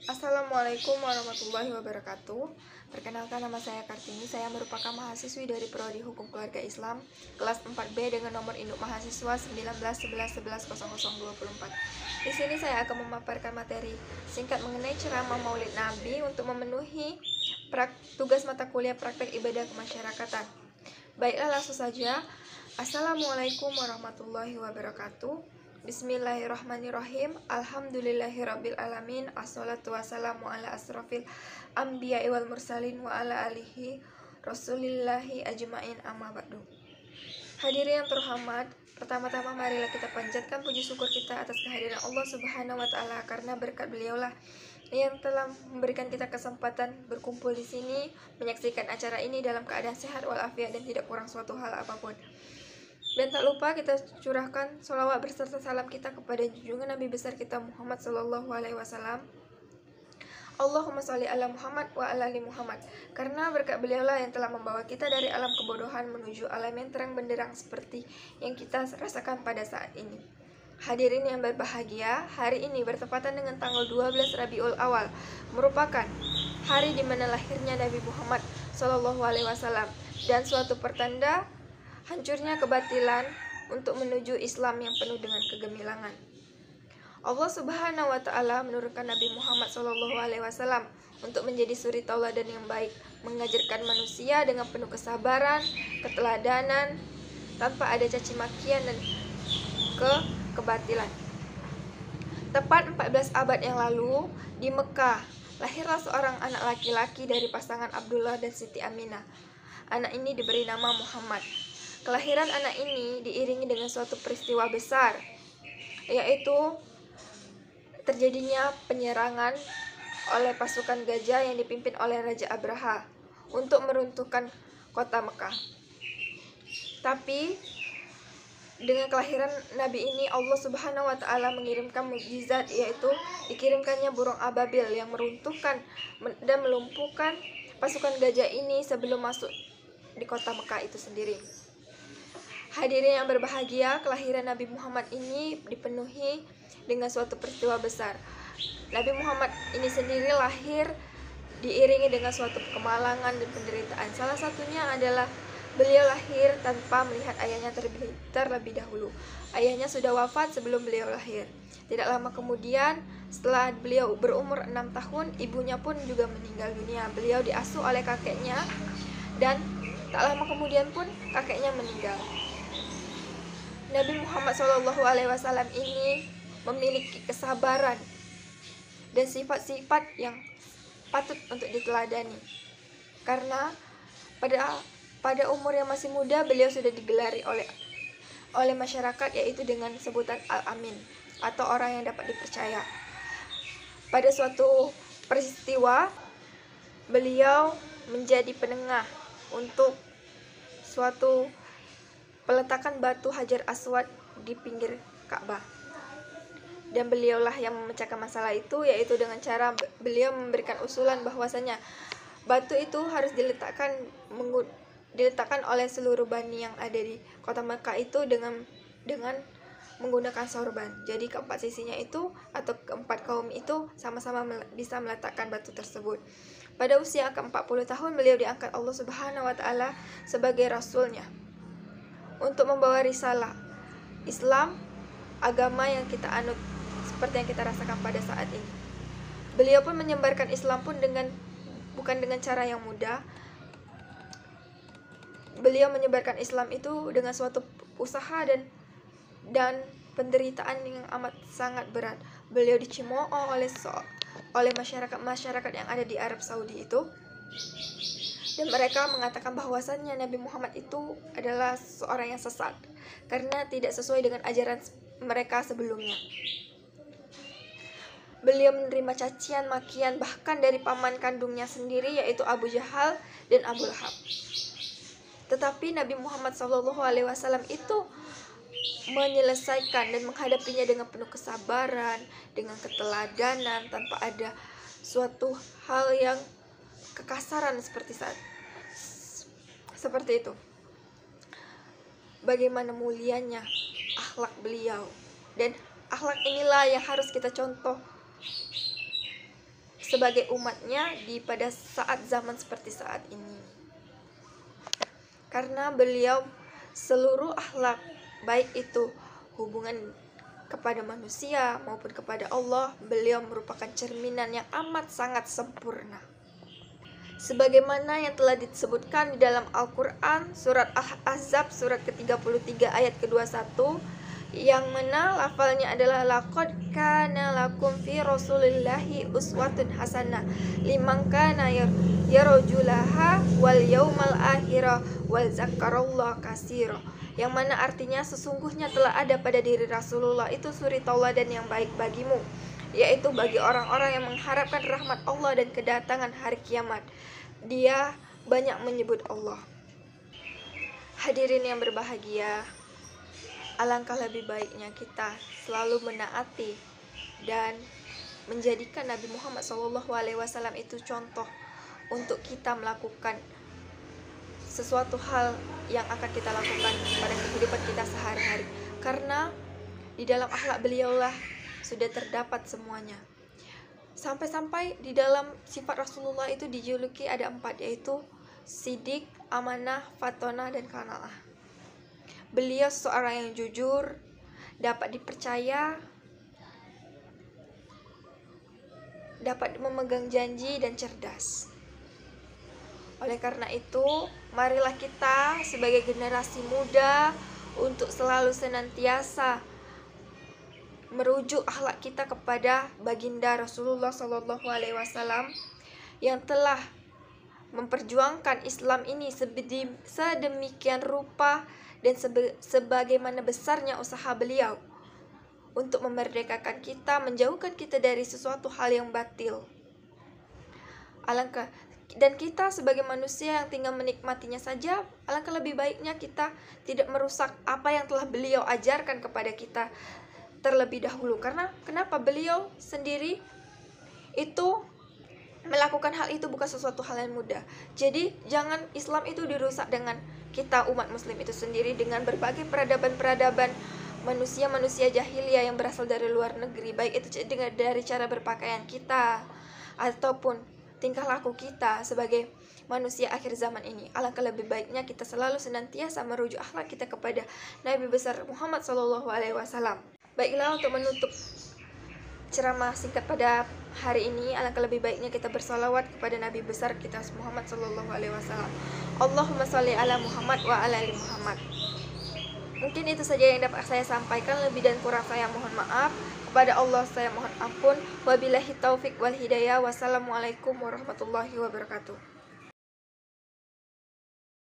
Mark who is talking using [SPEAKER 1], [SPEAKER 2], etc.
[SPEAKER 1] Assalamualaikum warahmatullahi wabarakatuh. Perkenalkan, nama saya Kartini. Saya merupakan mahasiswi dari Prodi Hukum Keluarga Islam kelas 4B dengan nomor induk mahasiswa 1911111024. Di sini saya akan memaparkan materi singkat mengenai ceramah Maulid Nabi untuk memenuhi tugas mata kuliah praktek ibadah kemasyarakatan. Baiklah, langsung saja. Assalamualaikum warahmatullahi wabarakatuh. Bismillahirrahmanirrahim. Alhamdulillahirabbil alamin. Assalatu wassalamu ala asrofil anbiya'i wal mursalin wa ala alihi rasulillahi ajmain, amma ba'du. Hadirin yang terhormat, pertama-tama marilah kita panjatkan puji syukur kita atas kehadiran Allah Subhanahu wa taala, karena berkat beliaulah yang telah memberikan kita kesempatan berkumpul di sini menyaksikan acara ini dalam keadaan sehat walafiat dan tidak kurang suatu hal apapun. Dan tak lupa kita curahkan sholawat berserta salam kita kepada junjungan Nabi besar kita Muhammad Sallallahu Alaihi Wasallam. Allahumma sholli ala Muhammad wa ala ali Muhammad. Karena berkat beliaulah yang telah membawa kita dari alam kebodohan menuju alam yang terang benderang seperti yang kita rasakan pada saat ini. Hadirin yang berbahagia, hari ini bertepatan dengan tanggal 12 Rabiul Awal, merupakan hari di mana lahirnya Nabi Muhammad Sallallahu Alaihi Wasallam dan suatu pertanda hancurnya kebatilan untuk menuju Islam yang penuh dengan kegemilangan. Allah Subhanahu wa taala menurunkan Nabi Muhammad Shallallahu alaihi wasallam untuk menjadi suri tauladan yang baik, mengajarkan manusia dengan penuh kesabaran, keteladanan, tanpa ada caci makian dan kebatilan. Tepat 14 abad yang lalu, di Mekah, lahirlah seorang anak laki-laki dari pasangan Abdullah dan Siti Aminah. Anak ini diberi nama Muhammad. Kelahiran anak ini diiringi dengan suatu peristiwa besar, yaitu terjadinya penyerangan oleh pasukan gajah yang dipimpin oleh Raja Abraha untuk meruntuhkan kota Mekah. Tapi dengan kelahiran Nabi ini, Allah Subhanahu wa taala mengirimkan mukjizat, yaitu dikirimkannya burung ababil yang meruntuhkan dan melumpuhkan pasukan gajah ini sebelum masuk di kota Mekah itu sendiri. Hadirin yang berbahagia, kelahiran Nabi Muhammad ini dipenuhi dengan suatu peristiwa besar. Nabi Muhammad ini sendiri lahir diiringi dengan suatu kemalangan dan penderitaan. Salah satunya adalah beliau lahir tanpa melihat ayahnya terlebih dahulu. Ayahnya sudah wafat sebelum beliau lahir. Tidak lama kemudian, setelah beliau berumur 6 tahun, ibunya pun juga meninggal dunia. Beliau diasuh oleh kakeknya dan tak lama kemudian pun kakeknya meninggal. Nabi Muhammad SAW ini memiliki kesabaran dan sifat-sifat yang patut untuk diteladani. Karena pada umur yang masih muda, beliau sudah digelari oleh masyarakat, yaitu dengan sebutan Al-Amin atau orang yang dapat dipercaya. Pada suatu peristiwa, beliau menjadi penengah untuk suatu peletakan batu Hajar Aswad di pinggir Ka'bah. Dan beliaulah yang memecahkan masalah itu, yaitu dengan cara beliau memberikan usulan bahwasanya batu itu harus diletakkan oleh seluruh bani yang ada di kota Mekah itu dengan menggunakan sorban. Jadi keempat sisinya itu atau keempat kaum itu sama-sama bisa meletakkan batu tersebut. Pada usia ke-40 tahun beliau diangkat Allah Subhanahu wa taala sebagai rasulnya untuk membawa risalah Islam, agama yang kita anut seperti yang kita rasakan pada saat ini. Beliau pun menyebarkan Islam pun bukan dengan cara yang mudah. Beliau menyebarkan Islam itu dengan suatu usaha dan penderitaan yang amat sangat berat. Beliau dicemooh oleh masyarakat yang ada di Arab Saudi itu. Dan mereka mengatakan bahwasannya Nabi Muhammad itu adalah seorang yang sesat karena tidak sesuai dengan ajaran mereka sebelumnya. Beliau menerima cacian, makian bahkan dari paman kandungnya sendiri, yaitu Abu Jahal dan Abu Lahab. Tetapi Nabi Muhammad SAW itu menyelesaikan dan menghadapinya dengan penuh kesabaran, dengan keteladanan, tanpa ada suatu hal yang kekasaran seperti itu. Bagaimana mulianya akhlak beliau, dan akhlak inilah yang harus kita contoh sebagai umatnya pada saat zaman seperti saat ini. Karena beliau seluruh akhlak, baik itu hubungan kepada manusia maupun kepada Allah, beliau merupakan cerminan yang amat sangat sempurna. Sebagaimana yang telah disebutkan di dalam Al-Quran, surat Ahzab surat ke-33 ayat ke-21, yang mana lafalnya adalah laqad kana lakum fi rasulillahi uswatun hasanah liman kana yarjullaha wal yaumal akhir wal zakarallahu katsira, yang mana artinya sesungguhnya telah ada pada diri Rasulullah itu suri tauladan yang baik bagimu, yaitu bagi orang-orang yang mengharapkan rahmat Allah dan kedatangan hari kiamat. Dia banyak menyebut Allah. Hadirin yang berbahagia, alangkah lebih baiknya kita selalu menaati dan menjadikan Nabi Muhammad SAW itu contoh untuk kita melakukan sesuatu hal yang akan kita lakukan pada kehidupan kita sehari-hari. Karena di dalam akhlak beliaulah sudah terdapat semuanya. Sampai-sampai di dalam sifat Rasulullah itu dijuluki ada 4, yaitu sidik, amanah, fatonah, dan kanalah. Beliau seorang yang jujur, dapat dipercaya, dapat memegang janji, dan cerdas. Oleh karena itu, marilah kita sebagai generasi muda untuk selalu senantiasa merujuk akhlak kita kepada baginda Rasulullah SAW yang telah memperjuangkan Islam ini sedemikian rupa dan sebagaimana besarnya usaha beliau untuk memerdekakan kita, menjauhkan kita dari sesuatu hal yang batil. Dan kita sebagai manusia yang tinggal menikmatinya saja, alangkah lebih baiknya kita tidak merusak apa yang telah beliau ajarkan kepada kita terlebih dahulu. Karena kenapa? Beliau sendiri itu melakukan hal itu bukan sesuatu hal yang mudah. Jadi jangan Islam itu dirusak dengan kita umat muslim itu sendiri, dengan berbagai peradaban-peradaban manusia-manusia jahiliyah yang berasal dari luar negeri, baik itu dari cara berpakaian kita ataupun tingkah laku kita sebagai manusia akhir zaman ini. Alangkah lebih baiknya kita selalu senantiasa merujuk akhlak kita kepada Nabi besar Muhammad SAW. Baiklah, untuk menutup ceramah singkat pada hari ini, alangkah lebih baiknya kita bersalawat kepada Nabi besar kita Muhammad SAW. Allahumma sholli ala Muhammad wa ala ali Muhammad. Mungkin itu saja yang dapat saya sampaikan, lebih dan kurang saya mohon maaf. Kepada Allah saya mohon ampun. Wabillahi taufik wal hidayah. Wassalamualaikum warahmatullahi wabarakatuh.